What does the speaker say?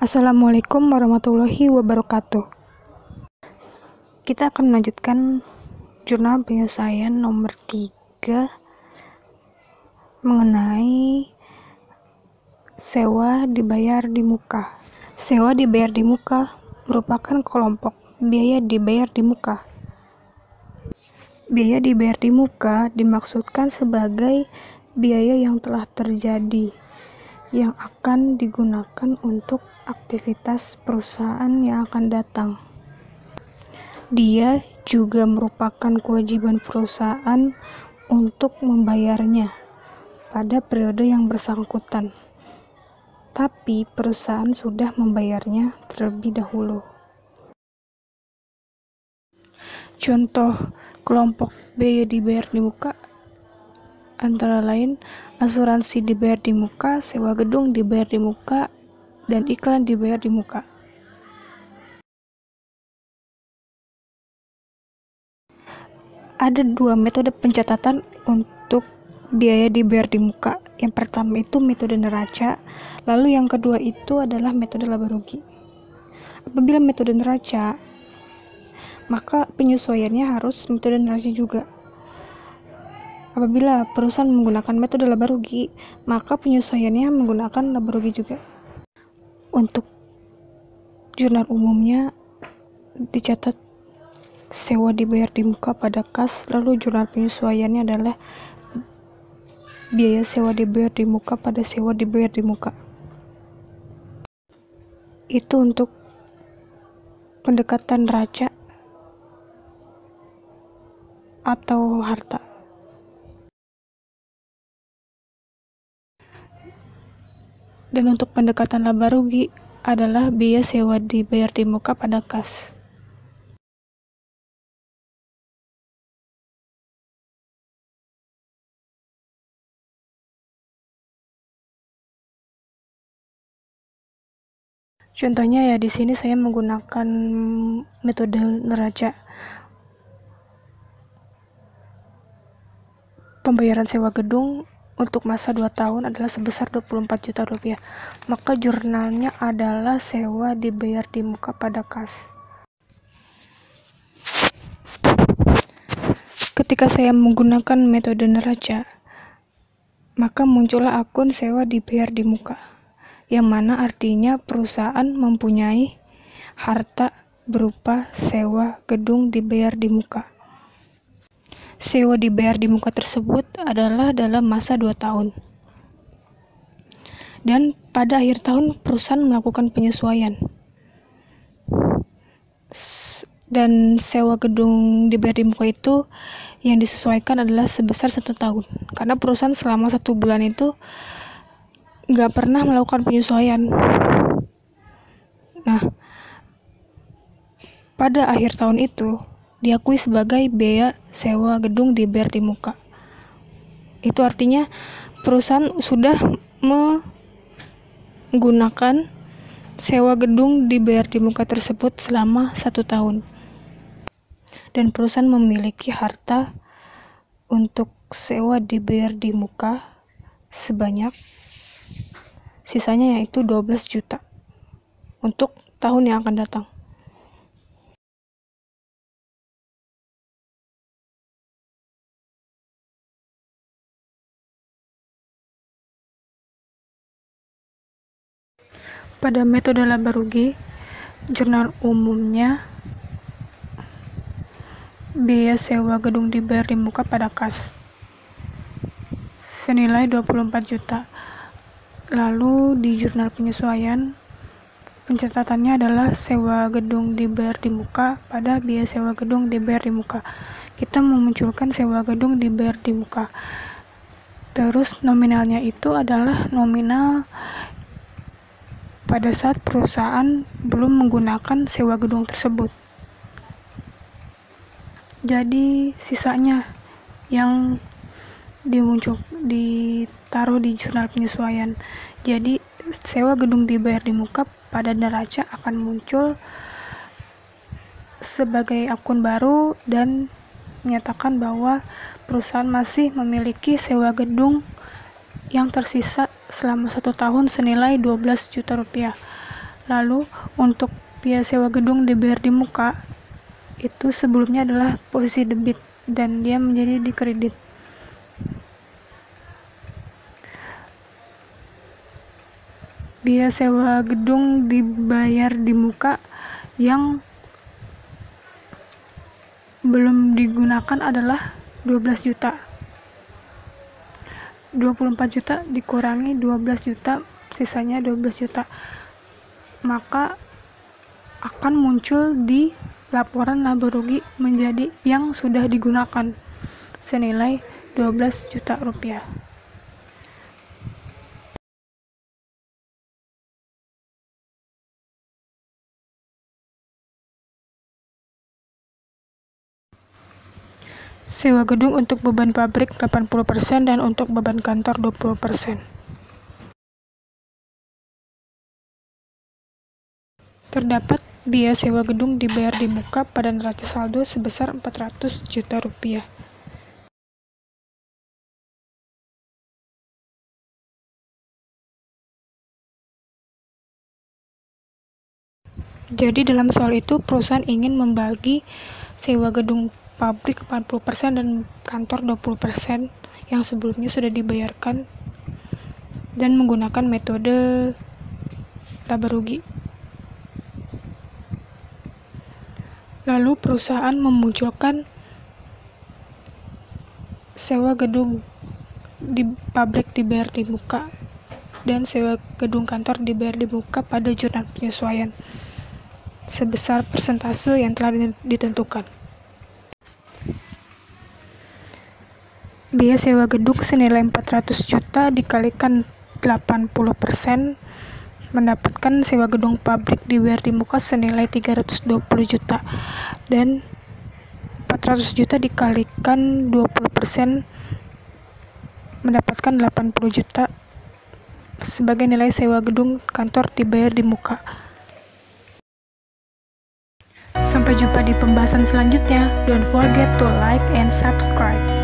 Assalamualaikum warahmatullahi wabarakatuh. Kita akan melanjutkan jurnal penyelesaian nomor 3 mengenai sewa dibayar di muka. Sewa dibayar di muka merupakan kelompok biaya dibayar di muka. Biaya dibayar di muka dimaksudkan sebagai biaya yang telah terjadi yang akan digunakan untuk aktivitas perusahaan yang akan datang. Dia juga merupakan kewajiban perusahaan untuk membayarnya pada periode yang bersangkutan, tapi perusahaan sudah membayarnya terlebih dahulu. Contoh kelompok biaya dibayar di muka antara lain asuransi dibayar di muka, sewa gedung dibayar di muka, dan iklan dibayar di muka. Ada 2 metode pencatatan untuk biaya dibayar di muka. Yang pertama itu metode neraca, lalu yang kedua itu adalah metode laba rugi. Apabila metode neraca, maka penyesuaiannya harus metode neraca juga. Apabila perusahaan menggunakan metode laba rugi, maka penyesuaiannya menggunakan laba rugi juga. Untuk jurnal umumnya dicatat sewa dibayar di muka pada kas, lalu jurnal penyesuaiannya adalah biaya sewa dibayar di muka pada sewa dibayar di muka. Itu untuk pendekatan neraca atau harta. Dan untuk pendekatan laba rugi adalah biaya sewa dibayar di muka pada kas. Contohnya ya di sini saya menggunakan metode neraca. Pembayaran sewa gedung untuk masa 2 tahun adalah sebesar 24 juta rupiah. Maka jurnalnya adalah sewa dibayar di muka pada kas. Ketika saya menggunakan metode neraca, maka muncullah akun sewa dibayar di muka, yang mana artinya perusahaan mempunyai harta berupa sewa gedung dibayar di muka. Sewa dibayar di muka tersebut adalah dalam masa 2 tahun. Dan pada akhir tahun perusahaan melakukan penyesuaian. Dan sewa gedung dibayar di muka itu yang disesuaikan adalah sebesar 1 tahun. Karena perusahaan selama 1 bulan itu nggak pernah melakukan penyesuaian. Nah, pada akhir tahun itu diakui sebagai biaya sewa gedung dibayar di muka. Itu artinya perusahaan sudah menggunakan sewa gedung dibayar di muka tersebut selama 1 tahun. Dan perusahaan memiliki harta untuk sewa dibayar di muka sebanyak sisanya yaitu 12 juta untuk tahun yang akan datang. Pada metode laba rugi, jurnal umumnya biaya sewa gedung dibayar di muka pada kas senilai 24 juta. Lalu di jurnal penyesuaian, pencatatannya adalah sewa gedung dibayar di muka pada biaya sewa gedung dibayar di muka. Kita memunculkan sewa gedung dibayar di muka. Terus nominalnya itu adalah nominal pada saat perusahaan belum menggunakan sewa gedung tersebut. Jadi sisanya yang taruh di jurnal penyesuaian. Jadi sewa gedung dibayar di muka pada neraca akan muncul sebagai akun baru dan menyatakan bahwa perusahaan masih memiliki sewa gedung yang tersisa selama 1 tahun senilai 12 juta rupiah. Lalu untuk biaya sewa gedung dibayar di muka itu sebelumnya adalah posisi debit dan dia menjadi di kredit. Biaya sewa gedung dibayar di muka yang belum digunakan adalah 12 juta. 24 juta dikurangi 12 juta, sisanya 12 juta. Maka akan muncul di laporan laba rugi menjadi yang sudah digunakan senilai 12 juta rupiah. Sewa gedung untuk beban pabrik 80% dan untuk beban kantor 20%. Terdapat biaya sewa gedung dibayar di muka pada neraca saldo sebesar 400 juta rupiah. Jadi dalam soal itu perusahaan ingin membagi sewa gedung pabrik 40% dan kantor 20% yang sebelumnya sudah dibayarkan dan menggunakan metode laba rugi. Lalu perusahaan memunculkan sewa gedung di pabrik dibayar di muka dan sewa gedung kantor dibayar di muka pada jurnal penyesuaian sebesar persentase yang telah ditentukan. Biaya sewa gedung senilai 400 juta dikalikan 80% mendapatkan sewa gedung pabrik dibayar di muka senilai 320 juta dan 400 juta dikalikan 20% mendapatkan 80 juta sebagai nilai sewa gedung kantor dibayar di muka. Sampai jumpa di pembahasan selanjutnya. Don't forget to like and subscribe.